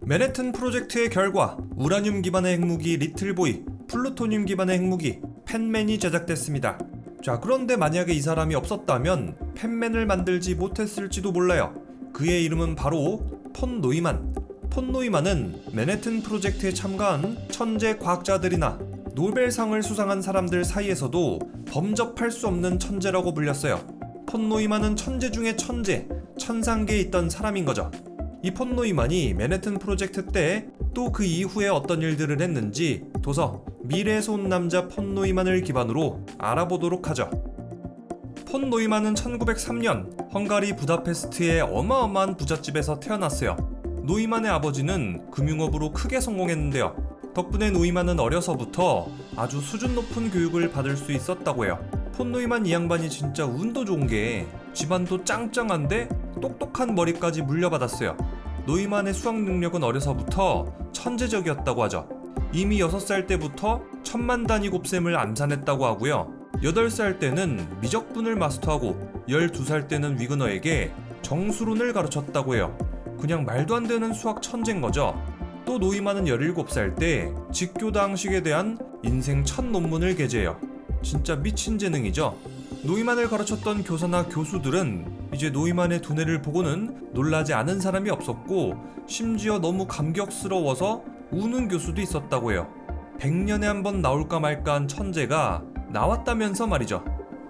맨해튼 프로젝트의 결과 우라늄 기반의 핵무기 리틀보이, 플루토늄 기반의 핵무기 펜맨이 제작됐습니다. 자, 그런데 만약에 이 사람이 없었다면 펜맨을 만들지 못했을지도 몰라요. 그의 이름은 바로 폰 노이만. 폰 노이만은 맨해튼 프로젝트에 참가한 천재 과학자들이나 노벨상을 수상한 사람들 사이에서도 범접할 수 없는 천재라고 불렸어요. 폰 노이만은 천재 중에 천재, 천상계에 있던 사람인 거죠. 이 폰 노이만이 맨해튼 프로젝트 때 또 그 이후에 어떤 일들을 했는지 도서 미래에서 온 남자 폰 노이만을 기반으로 알아보도록 하죠. 폰 노이만은 1903년 헝가리 부다페스트의 어마어마한 부잣집에서 태어났어요. 노이만의 아버지는 금융업으로 크게 성공했는데요. 덕분에 노이만은 어려서부터 아주 수준 높은 교육을 받을 수 있었다고 해요. 폰 노이만 이 양반이 진짜 운도 좋은 게 집안도 짱짱한데 똑똑한 머리까지 물려받았어요. 노이만의 수학 능력은 어려서부터 천재적이었다고 하죠. 이미 6살 때부터 천만 단위 곱셈을 암산했다고 하고요. 8살 때는 미적분을 마스터하고 12살 때는 위그너에게 정수론을 가르쳤다고 해요. 그냥 말도 안 되는 수학 천재인 거죠. 또 노이만은 17살 때 직교다항식에 대한 인생 첫 논문을 게재해요. 진짜 미친 재능이죠. 노이만을 가르쳤던 교사나 교수들은 이제 노이만의 두뇌를 보고는 놀라지 않은 사람이 없었고, 심지어 너무 감격스러워서 우는 교수도 있었다고 해요. 100년에 한 번 나올까 말까한 천재가 나왔다면서 말이죠.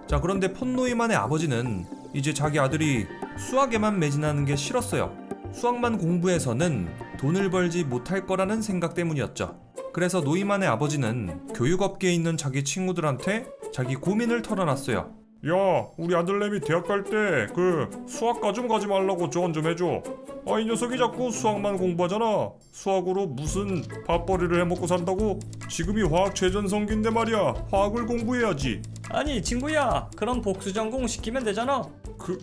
자, 그런데 폰 노이만의 아버지는 이제 자기 아들이 수학에만 매진하는 게 싫었어요. 수학만 공부해서는 돈을 벌지 못할 거라는 생각 때문이었죠. 그래서 노이만의 아버지는 교육업계에 있는 자기 친구들한테 자기 고민을 털어놨어요. 야, 우리 아들내미 대학 갈 때 그 수학과 좀 가지 말라고 조언 좀 해줘. 이 녀석이 자꾸 수학만 공부하잖아. 수학으로 무슨 밥벌이를 해먹고 산다고? 지금이 화학 최전성기인데 말이야. 화학을 공부해야지. 아니 친구야, 그럼 복수 전공 시키면 되잖아.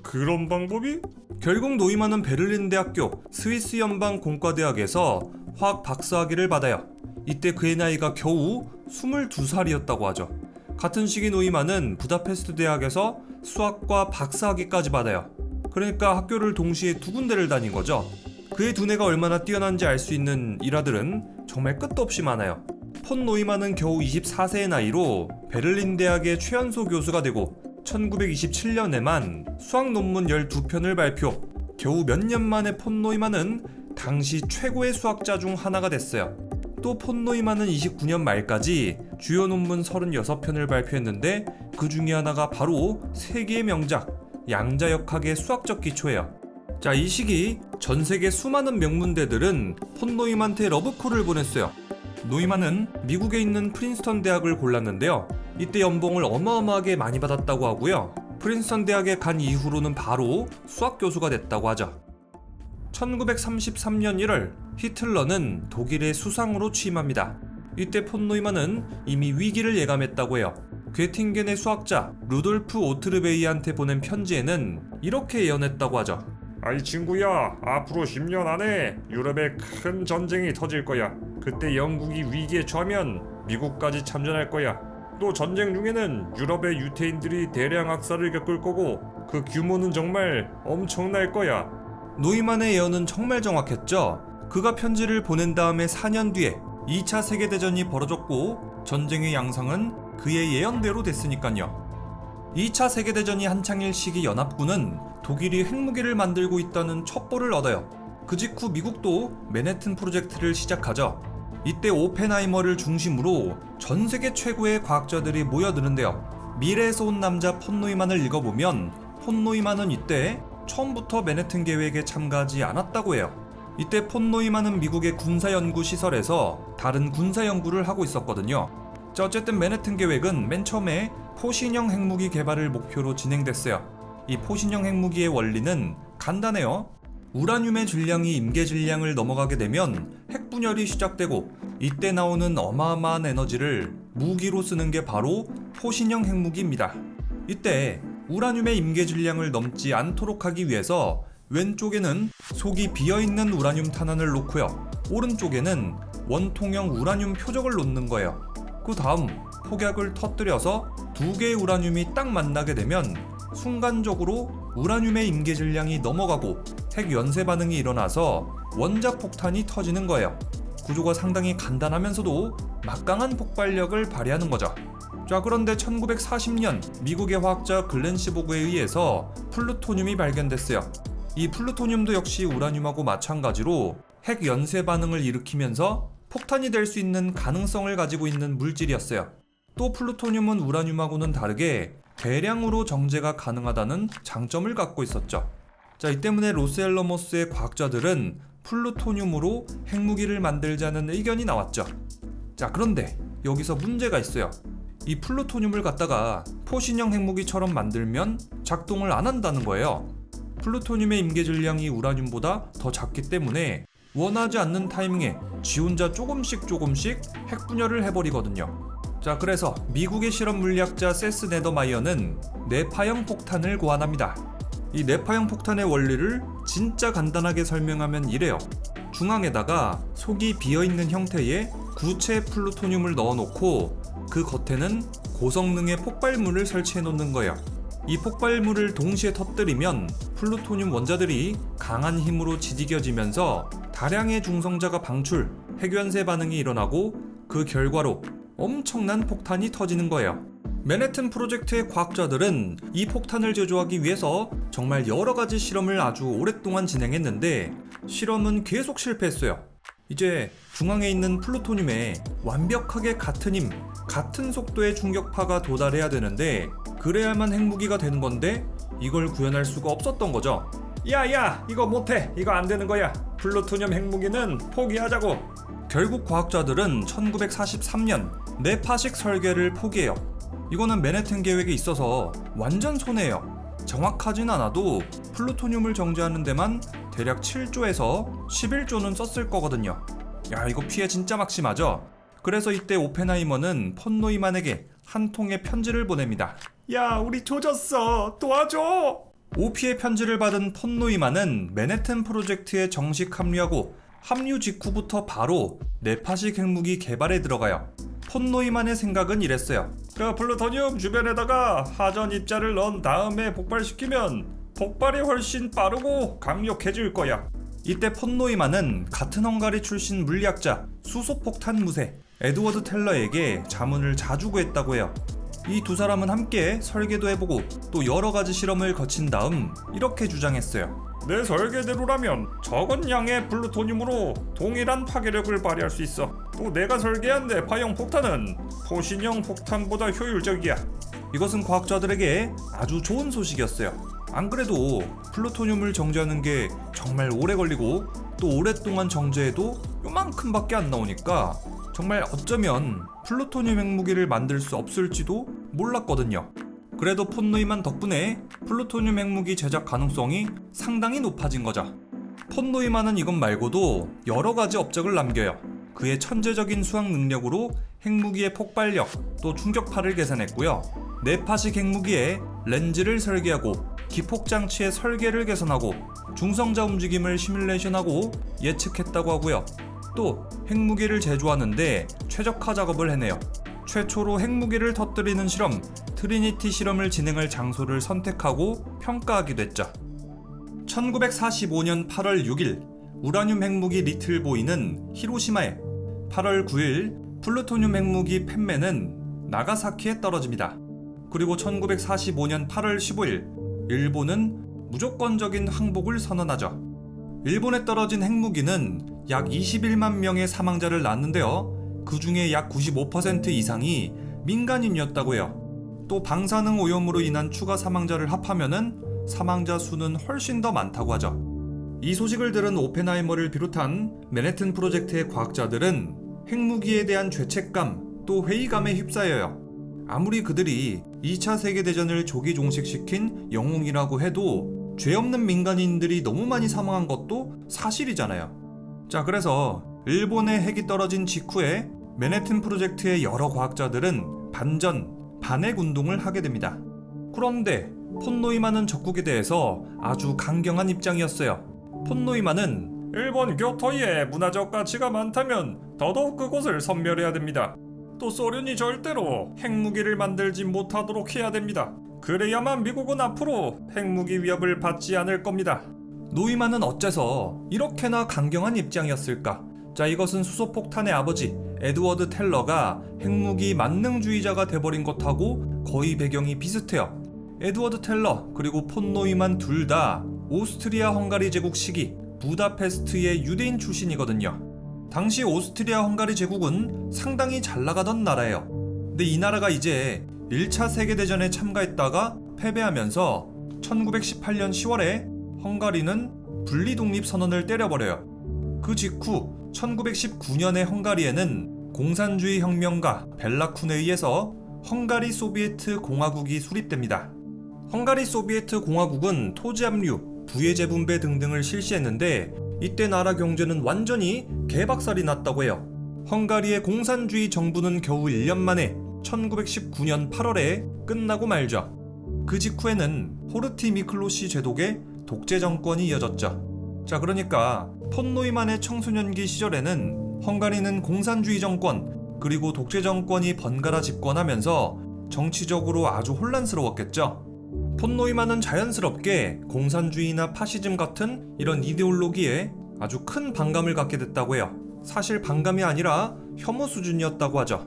그런 방법이? 결국 노이만은 베를린 대학교 스위스 연방 공과대학에서 화학 박사학위를 받아요. 이때 그의 나이가 겨우 22살이었다고 하죠. 같은 시기 노이만은 부다페스트 대학에서 수학과 박사학위까지 받아요. 그러니까 학교를 동시에 두 군데를 다닌 거죠. 그의 두뇌가 얼마나 뛰어난지 알 수 있는 일화들은 정말 끝도 없이 많아요. 폰 노이만은 겨우 24세의 나이로 베를린 대학의 최연소 교수가 되고 1927년에만 수학 논문 12편을 발표. 겨우 몇 년 만에 폰 노이만은 당시 최고의 수학자 중 하나가 됐어요. 또 폰 노이만은 29년 말까지 주요 논문 36편을 발표했는데 그 중에 하나가 바로 세계의 명작 양자역학의 수학적 기초예요. 자, 이 시기 전 세계 수많은 명문대들은 폰 노이만한테 러브콜을 보냈어요. 노이만은 미국에 있는 프린스턴 대학을 골랐는데요. 이때 연봉을 어마어마하게 많이 받았다고 하고요. 프린스턴 대학에 간 이후로는 바로 수학 교수가 됐다고 하죠. 1933년 1월 히틀러는 독일의 수상으로 취임합니다. 이때 폰 노이만은 이미 위기를 예감했다고 해요. 괴팅겐의 수학자 루돌프 오트르베이한테 보낸 편지에는 이렇게 예언했다고 하죠. 아이 친구야, 앞으로 10년 안에 유럽에 큰 전쟁이 터질 거야. 그때 영국이 위기에 처하면 미국까지 참전할 거야. 또 전쟁 중에는 유럽의 유태인들이 대량 학살을 겪을 거고 그 규모는 정말 엄청날 거야. 노이만의 예언은 정말 정확했죠. 그가 편지를 보낸 다음에 4년 뒤에 2차 세계대전이 벌어졌고 전쟁의 양상은 그의 예언대로 됐으니까요. 2차 세계대전이 한창일 시기 연합군은 독일이 핵무기를 만들고 있다는 첩보를 얻어요. 그 직후 미국도 맨해튼 프로젝트를 시작하죠. 이때 오펜하이머를 중심으로 전 세계 최고의 과학자들이 모여드는데요. 미래에서 온 남자 폰 노이만을 읽어보면 폰 노이만은 이때 처음부터 맨해튼 계획에 참가하지 않았다고 해요. 이때 폰 노이만은 미국의 군사연구시설에서 다른 군사연구를 하고 있었거든요. 자, 어쨌든 맨해튼 계획은 맨 처음에 포신형 핵무기 개발을 목표로 진행됐어요. 이 포신형 핵무기의 원리는 간단해요. 우라늄의 질량이 임계 질량을 넘어가게 되면 핵분열이 시작되고 이때 나오는 어마어마한 에너지를 무기로 쓰는 게 바로 포신형 핵무기입니다. 이때 우라늄의 임계 질량을 넘지 않도록 하기 위해서 왼쪽에는 속이 비어있는 우라늄 탄환을 놓고요. 오른쪽에는 원통형 우라늄 표적을 놓는 거예요. 그 다음 폭약을 터뜨려서 두 개의 우라늄이 딱 만나게 되면 순간적으로 우라늄의 임계 질량이 넘어가고 핵 연쇄 반응이 일어나서 원자 폭탄이 터지는 거예요. 구조가 상당히 간단하면서도 막강한 폭발력을 발휘하는 거죠. 자, 그런데 1940년 미국의 화학자 글렌시보그에 의해서 플루토늄이 발견됐어요. 이 플루토늄도 역시 우라늄하고 마찬가지로 핵 연쇄 반응을 일으키면서 폭탄이 될 수 있는 가능성을 가지고 있는 물질이었어요. 또 플루토늄은 우라늄하고는 다르게 대량으로 정제가 가능하다는 장점을 갖고 있었죠. 자, 이 때문에 로스앨러모스의 과학자들은 플루토늄으로 핵무기를 만들자는 의견이 나왔죠. 자, 그런데 여기서 문제가 있어요. 이 플루토늄을 갖다가 포신형 핵무기처럼 만들면 작동을 안 한다는 거예요. 플루토늄의 임계 질량이 우라늄보다 더 작기 때문에 원하지 않는 타이밍에 지 혼자 조금씩 핵 분열을 해버리거든요. 자, 그래서 미국의 실험 물리학자 세스 네더마이어는 뇌파형 폭탄을 고안합니다. 이 뇌파형 폭탄의 원리를 진짜 간단하게 설명하면 이래요. 중앙에다가 속이 비어있는 형태의 구체 플루토늄을 넣어놓고 그 겉에는 고성능의 폭발물을 설치해 놓는 거예요. 이 폭발물을 동시에 터뜨리면 플루토늄 원자들이 강한 힘으로 지지겨지면서 다량의 중성자가 방출, 핵연쇄 반응이 일어나고 그 결과로 엄청난 폭탄이 터지는 거예요. 맨해튼 프로젝트의 과학자들은 이 폭탄을 제조하기 위해서 정말 여러 가지 실험을 아주 오랫동안 진행했는데 실험은 계속 실패했어요. 이제 중앙에 있는 플루토늄에 완벽하게 같은 힘, 같은 속도의 충격파가 도달해야 되는데 그래야만 핵무기가 되는 건데 이걸 구현할 수가 없었던 거죠. 야야, 이거 못해. 이거 안 되는 거야. 플루토늄 핵무기는 포기하자고. 결국 과학자들은 1943년 뇌파식 설계를 포기해요. 이거는 맨해튼 계획에 있어서 완전 손해예요. 정확하진 않아도 플루토늄을 정제하는 데만 대략 7조에서 11조는 썼을 거거든요. 야, 이거 피해 진짜 막심하죠? 그래서 이때 오펜하이머는 폰 노이만에게 한 통의 편지를 보냅니다. 야, 우리 조졌어. 도와줘. 오피의 편지를 받은 폰 노이만은 맨해튼 프로젝트에 정식 합류하고 합류 직후부터 바로 뇌파식 핵무기 개발에 들어가요. 폰 노이만의 생각은 이랬어요. 그 플루토늄 주변에다가 하전 입자를 넣은 다음에 폭발시키면 폭발이 훨씬 빠르고 강력해질 거야. 이때 폰 노이만은 같은 헝가리 출신 물리학자 수소폭탄 무새 에드워드 텔러에게 자문을 자주 구했다고 해요. 이 두 사람은 함께 설계도 해보고 또 여러 가지 실험을 거친 다음 이렇게 주장했어요. 내 설계대로라면 적은 양의 플루토늄으로 동일한 파괴력을 발휘할 수 있어. 또 내가 설계한 뇌파형 폭탄은 포신형 폭탄보다 효율적이야. 이것은 과학자들에게 아주 좋은 소식이었어요. 안 그래도 플루토늄을 정제하는 게 정말 오래 걸리고 또 오랫동안 정제해도 요만큼밖에 안 나오니까 정말 어쩌면 플루토늄 핵무기를 만들 수 없을지도 몰랐거든요. 그래도 폰 노이만 덕분에 플루토늄 핵무기 제작 가능성이 상당히 높아진 거죠. 폰 노이만은 이것 말고도 여러 가지 업적을 남겨요. 그의 천재적인 수학 능력으로 핵무기의 폭발력 또 충격파를 계산했고요. 뇌파식 핵무기에 렌즈를 설계하고 기폭장치의 설계를 개선하고 중성자 움직임을 시뮬레이션하고 예측했다고 하고요. 또 핵무기를 제조하는데 최적화 작업을 해내요. 최초로 핵무기를 터뜨리는 실험, 트리니티 실험을 진행할 장소를 선택하고 평가하기도 했죠. 1945년 8월 6일 우라늄 핵무기 리틀보이는 히로시마에, 8월 9일 플루토늄 핵무기 펜맨은 나가사키에 떨어집니다. 그리고 1945년 8월 15일 일본은 무조건적인 항복을 선언하죠. 일본에 떨어진 핵무기는 약 21만 명의 사망자를 낳았는데요. 그 중에 약 95% 이상이 민간인이었다고 해요. 또 방사능 오염으로 인한 추가 사망자를 합하면은 사망자 수는 훨씬 더 많다고 하죠. 이 소식을 들은 오펜하이머를 비롯한 맨해튼 프로젝트의 과학자들은 핵무기에 대한 죄책감 또 회의감에 휩싸여요. 아무리 그들이 2차 세계대전을 조기 종식시킨 영웅이라고 해도 죄 없는 민간인들이 너무 많이 사망한 것도 사실이잖아요. 자, 그래서 일본의 핵이 떨어진 직후에 맨해튼 프로젝트의 여러 과학자들은 반핵 운동을 하게 됩니다. 그런데 폰 노이만은 적국에 대해서 아주 강경한 입장이었어요. 폰 노이만은 일본 교토에 문화적 가치가 많다면 더더욱 그곳을 섬멸해야 됩니다. 또 소련이 절대로 핵무기를 만들지 못하도록 해야 됩니다. 그래야만 미국은 앞으로 핵무기 위협을 받지 않을 겁니다. 노이만은 어째서 이렇게나 강경한 입장이었을까? 자, 이것은 수소폭탄의 아버지 에드워드 텔러가 핵무기 만능주의자가 돼버린 것하고 거의 배경이 비슷해요. 에드워드 텔러 그리고 폰 노이만 둘 다 오스트리아 헝가리 제국 시기 부다페스트의 유대인 출신이거든요. 당시 오스트리아 헝가리 제국은 상당히 잘 나가던 나라예요. 근데 이 나라가 이제 1차 세계대전에 참가했다가 패배하면서 1918년 10월에 헝가리는 분리독립선언을 때려버려요. 그 직후 1919년에 헝가리에는 공산주의 혁명가 벨라쿤에 의해서 헝가리 소비에트 공화국이 수립됩니다. 헝가리 소비에트 공화국은 토지 압류, 부의 재분배 등등을 실시했는데 이때 나라 경제는 완전히 개박살이 났다고 해요. 헝가리의 공산주의 정부는 겨우 1년 만에 1919년 8월에 끝나고 말죠. 그 직후에는 호르티 미클로시 제독의 독재 정권이 이어졌죠. 자, 그러니까 폰 노이만의 청소년기 시절에는 헝가리는 공산주의 정권 그리고 독재 정권이 번갈아 집권하면서 정치적으로 아주 혼란스러웠겠죠. 폰 노이만은 자연스럽게 공산주의나 파시즘 같은 이런 이데올로기에 아주 큰 반감을 갖게 됐다고 해요. 사실 반감이 아니라 혐오 수준이었다고 하죠.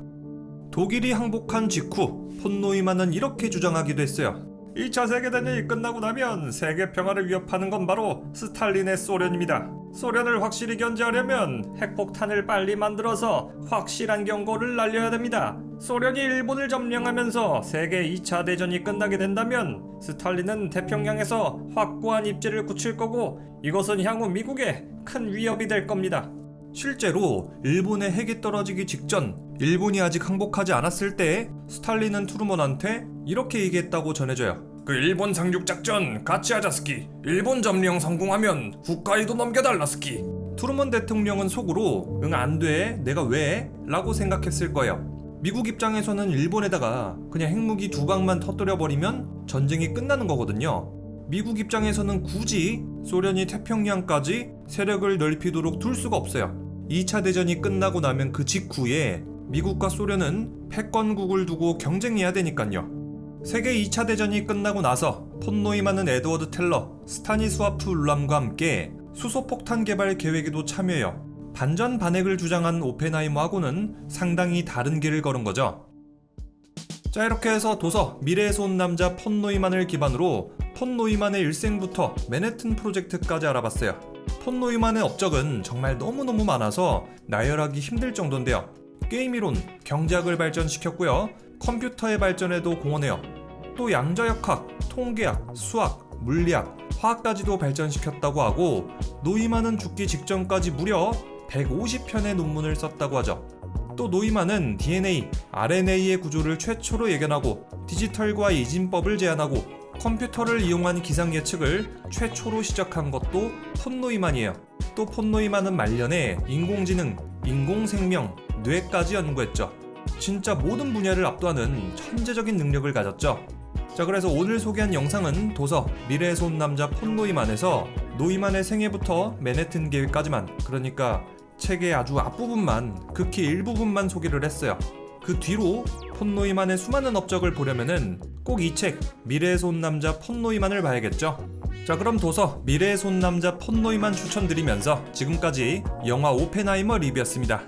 독일이 항복한 직후 폰 노이만은 이렇게 주장하기도 했어요. 2차 세계대전이 끝나고 나면 세계 평화를 위협하는 건 바로 스탈린의 소련입니다. 소련을 확실히 견제하려면 핵폭탄을 빨리 만들어서 확실한 경고를 날려야 됩니다. 소련이 일본을 점령하면서 세계 2차 대전이 끝나게 된다면 스탈린은 태평양에서 확고한 입지를 굳힐 거고 이것은 향후 미국에 큰 위협이 될 겁니다. 실제로 일본의 핵이 떨어지기 직전 일본이 아직 항복하지 않았을 때 스탈린은 트루먼한테 이렇게 얘기했다고 전해져요. 그 일본 상륙작전 같이 하자 스키. 일본 점령 성공하면 홋카이도 넘겨달라 스키. 트루먼 대통령은 속으로 응 안돼 내가 왜? 라고 생각했을 거예요. 미국 입장에서는 일본에다가 그냥 핵무기 2방만 터뜨려버리면 전쟁이 끝나는 거거든요. 미국 입장에서는 굳이 소련이 태평양까지 세력을 넓히도록 둘 수가 없어요. 2차 대전이 끝나고 나면 그 직후에 미국과 소련은 패권국을 두고 경쟁해야 되니까요. 세계 2차 대전이 끝나고 나서 폰 노이만은 에드워드 텔러, 스타니스와프 울람과 함께 수소폭탄 개발 계획에도 참여해요. 반전반핵을 주장한 오펜하이머하고는 상당히 다른 길을 걸은 거죠. 자, 이렇게 해서 도서 미래에서 온 남자 폰 노이만을 기반으로 폰 노이만의 일생부터 맨해튼 프로젝트까지 알아봤어요. 폰 노이만의 업적은 정말 너무너무 많아서 나열하기 힘들 정도인데요. 게임 이론, 경제학을 발전시켰고요. 컴퓨터의 발전에도 공헌해요. 또 양자역학, 통계학, 수학, 물리학, 화학까지도 발전시켰다고 하고 노이만은 죽기 직전까지 무려 150편의 논문을 썼다고 하죠. 또 노이만은 DNA, RNA의 구조를 최초로 예견하고 디지털과 이진법을 제안하고 컴퓨터를 이용한 기상 예측을 최초로 시작한 것도 폰 노이만이에요. 또 폰 노이만은 말년에 인공지능, 인공생명, 뇌까지 연구했죠. 진짜 모든 분야를 압도하는 천재적인 능력을 가졌죠. 자, 그래서 오늘 소개한 영상은 도서 미래에서 온 남자 폰 노이만에서 노이만의 생애부터 맨해튼 계획까지만, 그러니까 책의 아주 앞부분만, 극히 일부분만 소개를 했어요. 그 뒤로 폰 노이만의 수많은 업적을 보려면은 꼭 이 책 미래에서 온 남자 폰 노이만을 봐야겠죠. 자, 그럼 도서 미래에서 온 남자 폰 노이만 추천드리면서 지금까지 영화 오펜하이머 리뷰였습니다.